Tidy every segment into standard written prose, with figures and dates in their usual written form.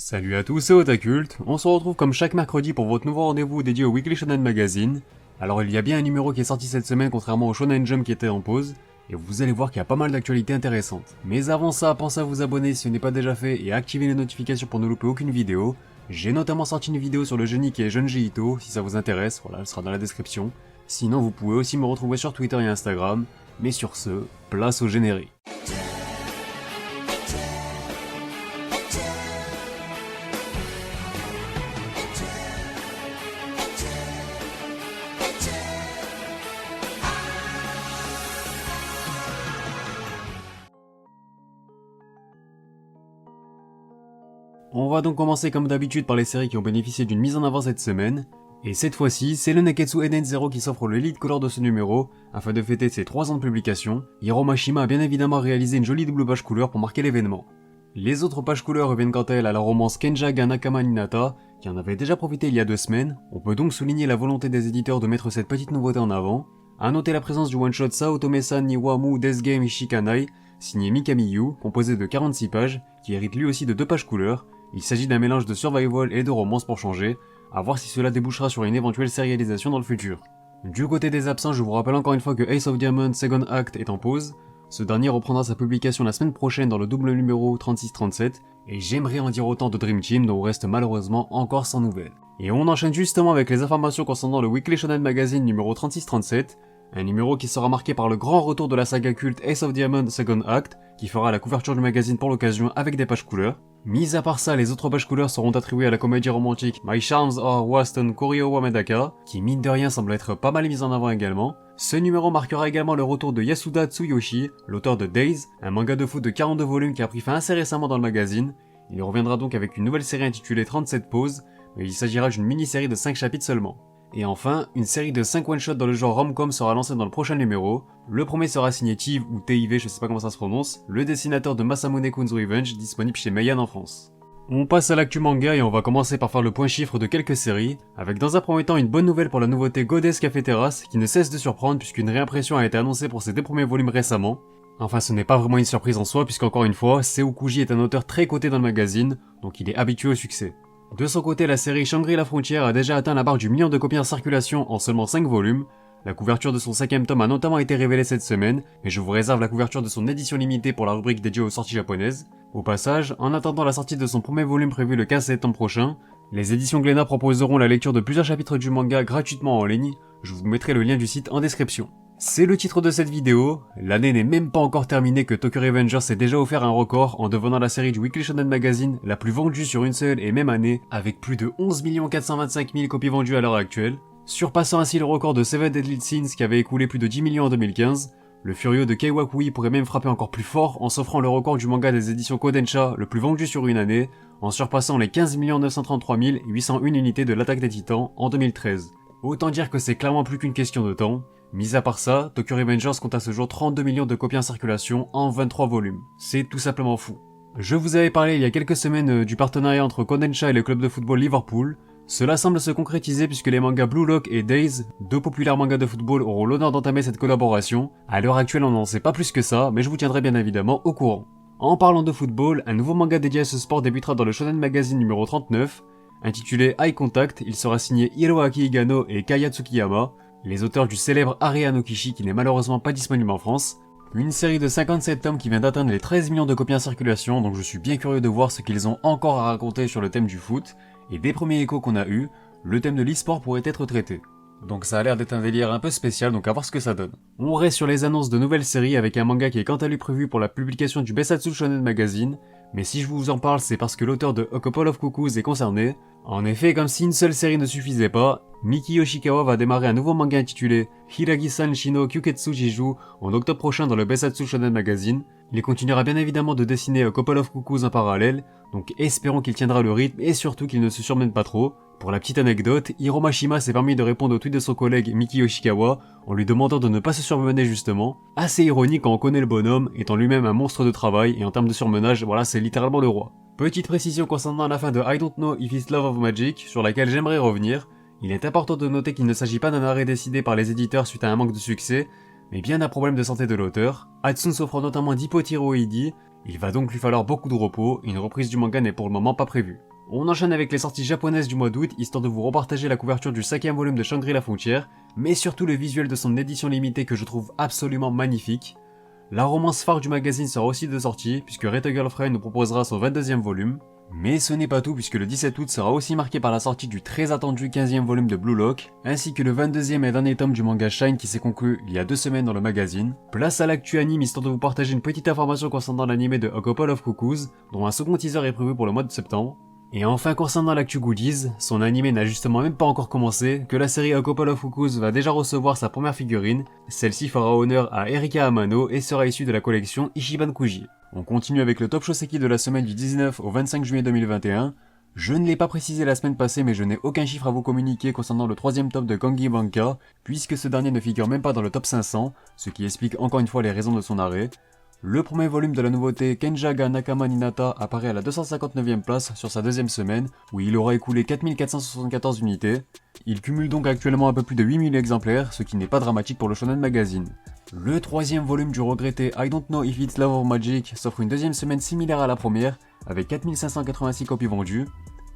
Salut à tous, c'est Otakult. On se retrouve comme chaque mercredi pour votre nouveau rendez-vous dédié au Weekly Shonen Magazine. Alors il y a bien un numéro qui est sorti cette semaine contrairement au Shonen Jump qui était en pause, et vous allez voir qu'il y a pas mal d'actualités intéressantes. Mais avant ça, pensez à vous abonner si ce n'est pas déjà fait et à activer les notifications pour ne louper aucune vidéo. J'ai notamment sorti une vidéo sur le génie qui est Junji Ito, si ça vous intéresse, voilà, elle sera dans la description. Sinon vous pouvez aussi me retrouver sur Twitter et Instagram, mais sur ce, place au générique. On va donc commencer comme d'habitude par les séries qui ont bénéficié d'une mise en avant cette semaine, et cette fois-ci, c'est le Neketsu Eden Zero qui s'offre le lead color de ce numéro, afin de fêter ses 3 ans de publication. Hiro Mashima a bien évidemment réalisé une jolie double page couleur pour marquer l'événement. Les autres pages couleurs reviennent quant à elles à la romance Kenjaga Nakama Ninata, qui en avait déjà profité il y a 2 semaines. On peut donc souligner la volonté des éditeurs de mettre cette petite nouveauté en avant. A noter la présence du one-shot Saotome-san ni Wamu Death Game Ishikanai, signé Mikamiyu, composé de 46 pages, qui hérite lui aussi de 2 pages couleurs. Il s'agit d'un mélange de survival et de romance pour changer, à voir si cela débouchera sur une éventuelle sérialisation dans le futur. Du côté des absents, je vous rappelle encore une fois que Ace of Diamonds Second Act est en pause. Ce dernier reprendra sa publication la semaine prochaine dans le double numéro 36-37, et j'aimerais en dire autant de Dream Team dont on reste malheureusement encore sans nouvelles. Et on enchaîne justement avec les informations concernant le Weekly Shonen Magazine numéro 36-37, un numéro qui sera marqué par le grand retour de la saga culte Ace of Diamonds Second Act, qui fera la couverture du magazine pour l'occasion avec des pages couleurs. Mis à part ça, les autres pages couleurs seront attribuées à la comédie romantique My Charms Are Worse Than Koryo wa Medaka, qui mine de rien semble être pas mal mise en avant également. Ce numéro marquera également le retour de Yasuda Tsuyoshi, l'auteur de Days, un manga de foot de 42 volumes qui a pris fin assez récemment dans le magazine. Il reviendra donc avec une nouvelle série intitulée 37 pauses, mais il s'agira d'une mini-série de 5 chapitres seulement. Et enfin, une série de 5 one-shots dans le genre rom-com sera lancée dans le prochain numéro. Le premier sera signé Tiv ou TIV, je sais pas comment ça se prononce, le dessinateur de Masamune Kun's Revenge, disponible chez Meian en France. On passe à l'actu manga et on va commencer par faire le point chiffre de quelques séries, avec dans un premier temps une bonne nouvelle pour la nouveauté Goddess Café Terrace, qui ne cesse de surprendre puisqu'une réimpression a été annoncée pour ses 2 premiers volumes récemment. Enfin, ce n'est pas vraiment une surprise en soi, puisqu'encore une fois, Seukuji est un auteur très coté dans le magazine, donc il est habitué au succès. De son côté, la série Shangri-La Frontière a déjà atteint la barre du million de copies en circulation en seulement 5 volumes. La couverture de son 5e tome a notamment été révélée cette semaine, mais je vous réserve la couverture de son édition limitée pour la rubrique dédiée aux sorties japonaises. Au passage, en attendant la sortie de son premier volume prévu le 15 septembre prochain, les éditions Glénat proposeront la lecture de plusieurs chapitres du manga gratuitement en ligne. Je vous mettrai le lien du site en description. C'est le titre de cette vidéo. L'année n'est même pas encore terminée que Tokyo Revengers s'est déjà offert un record en devenant la série du Weekly Shonen Magazine la plus vendue sur une seule et même année, avec plus de 11 425 000 copies vendues à l'heure actuelle, surpassant ainsi le record de Seven Deadly Sins qui avait écoulé plus de 10 millions en 2015. Le furieux de Keiwakui pourrait même frapper encore plus fort en s'offrant le record du manga des éditions Kodansha le plus vendu sur une année, en surpassant les 15 933 801 unités de l'Attaque des Titans en 2013. Autant dire que c'est clairement plus qu'une question de temps. Mis à part ça, Tokyo Revengers compte à ce jour 32 millions de copies en circulation en 23 volumes. C'est tout simplement fou. Je vous avais parlé il y a quelques semaines du partenariat entre Kodansha et le club de football Liverpool. Cela semble se concrétiser puisque les mangas Blue Lock et Days, 2 populaires mangas de football, auront l'honneur d'entamer cette collaboration. À l'heure actuelle, on n'en sait pas plus que ça, mais je vous tiendrai bien évidemment au courant. En parlant de football, un nouveau manga dédié à ce sport débutera dans le Shonen Magazine numéro 39. Intitulé Eye Contact, il sera signé Hiroaki Higano et Kaya Tsukiyama, les auteurs du célèbre Area no Kishi qui n'est malheureusement pas disponible en France. Une série de 57 tomes qui vient d'atteindre les 13 millions de copies en circulation, donc je suis bien curieux de voir ce qu'ils ont encore à raconter sur le thème du foot, et des premiers échos qu'on a eu, le thème de l'e-sport pourrait être traité. Donc ça a l'air d'être un délire un peu spécial, donc à voir ce que ça donne. On reste sur les annonces de nouvelles séries avec un manga qui est quant à lui prévu pour la publication du Besatsu Shonen Magazine, mais si je vous en parle c'est parce que l'auteur de A Couple of Cuckoos est concerné. En effet, comme si une seule série ne suffisait pas, Miki Yoshikawa va démarrer un nouveau manga intitulé Hiragi-san Shino Kyuketsu Jiju en octobre prochain dans le Besatsu Shonen Magazine. Il continuera bien évidemment de dessiner A Couple of Cuckoos en parallèle, donc espérons qu'il tiendra le rythme et surtout qu'il ne se surmène pas trop. Pour la petite anecdote, Hiro Mashima s'est permis de répondre au tweet de son collègue Miki Yoshikawa en lui demandant de ne pas se surmener justement. Assez ironique quand on connaît le bonhomme, étant lui-même un monstre de travail et en termes de surmenage, voilà c'est littéralement le roi. Petite précision concernant la fin de I Don't Know If It's Love of Magic, sur laquelle j'aimerais revenir. Il est important de noter qu'il ne s'agit pas d'un arrêt décidé par les éditeurs suite à un manque de succès, mais bien d'un problème de santé de l'auteur. Hatsune souffre notamment d'hypothyroïdie, il va donc lui falloir beaucoup de repos, et une reprise du manga n'est pour le moment pas prévue. On enchaîne avec les sorties japonaises du mois d'août, histoire de vous repartager la couverture du 5ème volume de Shangri-La Frontière, mais surtout le visuel de son édition limitée que je trouve absolument magnifique. La romance phare du magazine sera aussi de sortie, puisque Rete Girlfriend nous proposera son 22ème volume. Mais ce n'est pas tout, puisque le 17 août sera aussi marqué par la sortie du très attendu 15ème volume de Blue Lock, ainsi que le 22ème et dernier tome du manga Shine qui s'est conclu il y a 2 semaines dans le magazine. Place à l'actu anime, histoire de vous partager une petite information concernant l'anime de A Couple of Cuckoos, dont un second teaser est prévu pour le mois de septembre. Et enfin concernant l'actu goodies, son anime n'a justement même pas encore commencé, que la série A Couple of Cuckoos va déjà recevoir sa première figurine, celle-ci fera honneur à Erika Amano et sera issue de la collection Ichiban Kuji. On continue avec le top Shoseki de la semaine du 19 au 25 juillet 2021. Je ne l'ai pas précisé la semaine passée mais je n'ai aucun chiffre à vous communiquer concernant le 3ème top de Kangi Banka, puisque ce dernier ne figure même pas dans le top 500, ce qui explique encore une fois les raisons de son arrêt. Le premier volume de la nouveauté Kenja ga Nakama Ninata apparaît à la 259ème place sur sa deuxième semaine, où il aura écoulé 4474 unités. Il cumule donc actuellement un peu plus de 8000 exemplaires, ce qui n'est pas dramatique pour le Shonen Magazine. Le troisième volume du regretté I Don't Know If It's Love or Magic s'offre une deuxième semaine similaire à la première, avec 4586 copies vendues,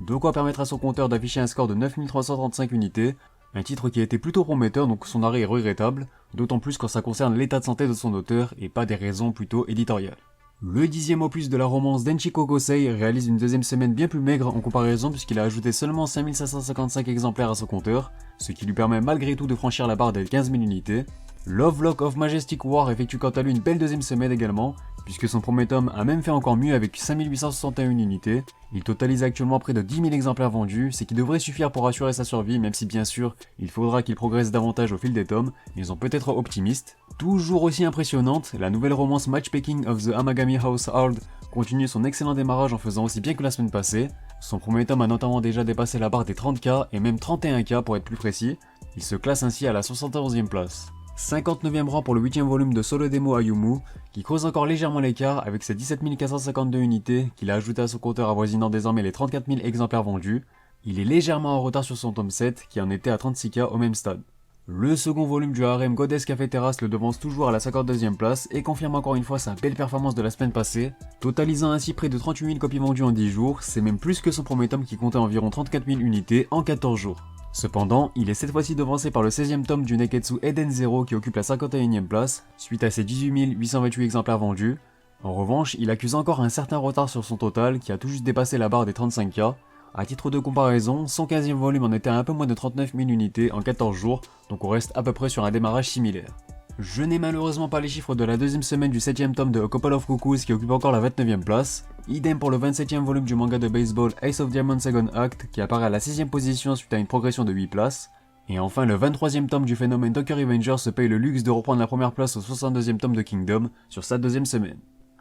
de quoi permettre à son compteur d'afficher un score de 9335 unités, un titre qui a été plutôt prometteur donc son arrêt est regrettable, d'autant plus quand ça concerne l'état de santé de son auteur et pas des raisons plutôt éditoriales. Le 10ème opus de la romance Denchiko Gosei réalise une deuxième semaine bien plus maigre en comparaison puisqu'il a ajouté seulement 5555 exemplaires à son compteur, ce qui lui permet malgré tout de franchir la barre des 15 000 unités. Love Lock of Majestic War effectue quant à lui une belle deuxième semaine également, puisque son premier tome a même fait encore mieux avec 5861 unités. Il totalise actuellement près de 10 000 exemplaires vendus, ce qui devrait suffire pour assurer sa survie, même si bien sûr, il faudra qu'il progresse davantage au fil des tomes, mais ils ont peut-être optimistes. Toujours aussi impressionnante, la nouvelle romance Matchmaking of the Amagami Household continue son excellent démarrage en faisant aussi bien que la semaine passée. Son premier tome a notamment déjà dépassé la barre des 30K et même 31K pour être plus précis. Il se classe ainsi à la 71ème place. 59ème rang pour le 8ème volume de Solo Demo Ayumu, qui creuse encore légèrement l'écart avec ses 17 452 unités qu'il a ajouté à son compteur avoisinant désormais les 34 000 exemplaires vendus. Il est légèrement en retard sur son tome 7 qui en était à 36K au même stade. Le second volume du harem Goddess Café Terrace le devance toujours à la 52ème place et confirme encore une fois sa belle performance de la semaine passée, totalisant ainsi près de 38 000 copies vendues en 10 jours, c'est même plus que son premier tome qui comptait environ 34 000 unités en 14 jours. Cependant, il est cette fois-ci devancé par le 16ème tome du Neketsu Eden Zero qui occupe la 51ème place, suite à ses 18 828 exemplaires vendus. En revanche, il accuse encore un certain retard sur son total qui a tout juste dépassé la barre des 35K. A titre de comparaison, son 15ème volume en était à un peu moins de 39 000 unités en 14 jours, donc on reste à peu près sur un démarrage similaire. Je n'ai malheureusement pas les chiffres de la deuxième semaine du 7ème tome de A Couple of Cuckoos qui occupe encore la 29ème place. Idem pour le 27ème volume du manga de baseball Ace of Diamonds Second Act qui apparaît à la 6ème position suite à une progression de 8 places. Et enfin le 23ème tome du phénomène Tokyo Revenger se paye le luxe de reprendre la première place au 62ème tome de Kingdom sur sa deuxième semaine.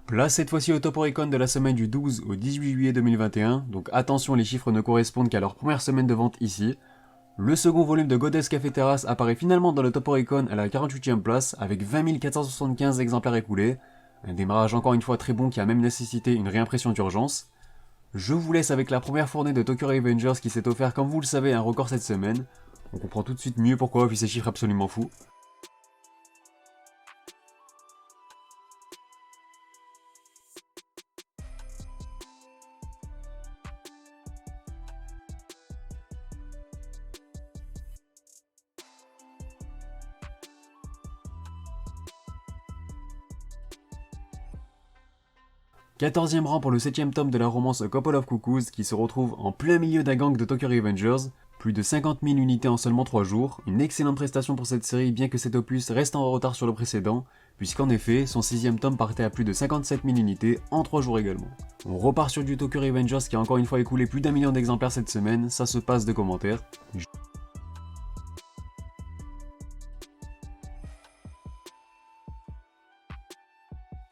Place cette fois-ci au Top Oricon de la semaine du 12 au 18 juillet 2021, donc attention les chiffres ne correspondent qu'à leur première semaine de vente ici. Le second volume de Goddess Café Terrace apparaît finalement dans le Top Oricon à la 48ème place avec 20 475 exemplaires écoulés, un démarrage encore une fois très bon qui a même nécessité une réimpression d'urgence. Je vous laisse avec la première fournée de Tokyo Revengers qui s'est offert comme vous le savez un record cette semaine. On comprend tout de suite mieux pourquoi vu ces chiffres absolument fous. Quatorzième rang pour le 7ème tome de la romance A Couple of Cuckoos qui se retrouve en plein milieu d'un gang de Tokyo Revengers, plus de 50 000 unités en seulement 3 jours, une excellente prestation pour cette série bien que cet opus reste en retard sur le précédent, puisqu'en effet, son 6ème tome partait à plus de 57 000 unités en 3 jours également. On repart sur du Tokyo Revengers qui a encore une fois écoulé plus d'1 million d'exemplaires cette semaine, ça se passe de commentaires.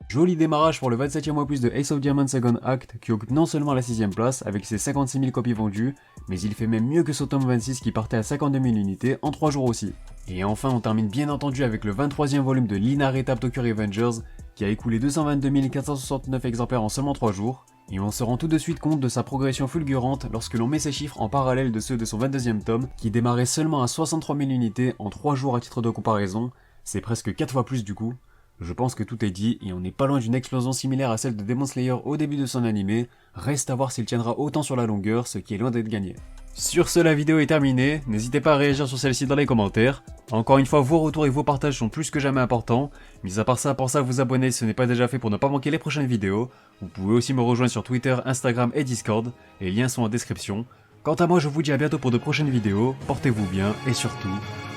Joli démarrage pour le 27ème opus de Ace of Diamonds Second Act qui occupe non seulement la 6ème place avec ses 56 000 copies vendues, mais il fait même mieux que son tome 26 qui partait à 52 000 unités en 3 jours aussi. Et enfin on termine bien entendu avec le 23ème volume de l'inarrêtable Tokyo Revengers qui a écoulé 222 469 exemplaires en seulement 3 jours, et on se rend tout de suite compte de sa progression fulgurante lorsque l'on met ces chiffres en parallèle de ceux de son 22ème tome qui démarrait seulement à 63 000 unités en 3 jours à titre de comparaison, c'est presque 4 fois plus du coup. Je pense que tout est dit et on n'est pas loin d'une explosion similaire à celle de Demon Slayer au début de son animé, reste à voir s'il tiendra autant sur la longueur, ce qui est loin d'être gagné. Sur ce, la vidéo est terminée, n'hésitez pas à réagir sur celle-ci dans les commentaires. Encore une fois, vos retours et vos partages sont plus que jamais importants. Mis à part ça, pensez à vous abonner si ce n'est pas déjà fait pour ne pas manquer les prochaines vidéos. Vous pouvez aussi me rejoindre sur Twitter, Instagram et Discord, les liens sont en description. Quant à moi, je vous dis à bientôt pour de prochaines vidéos, portez-vous bien et surtout,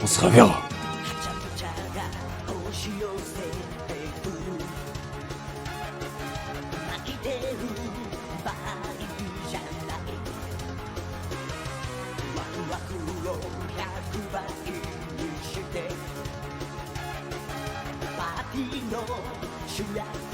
on se reverra. 主役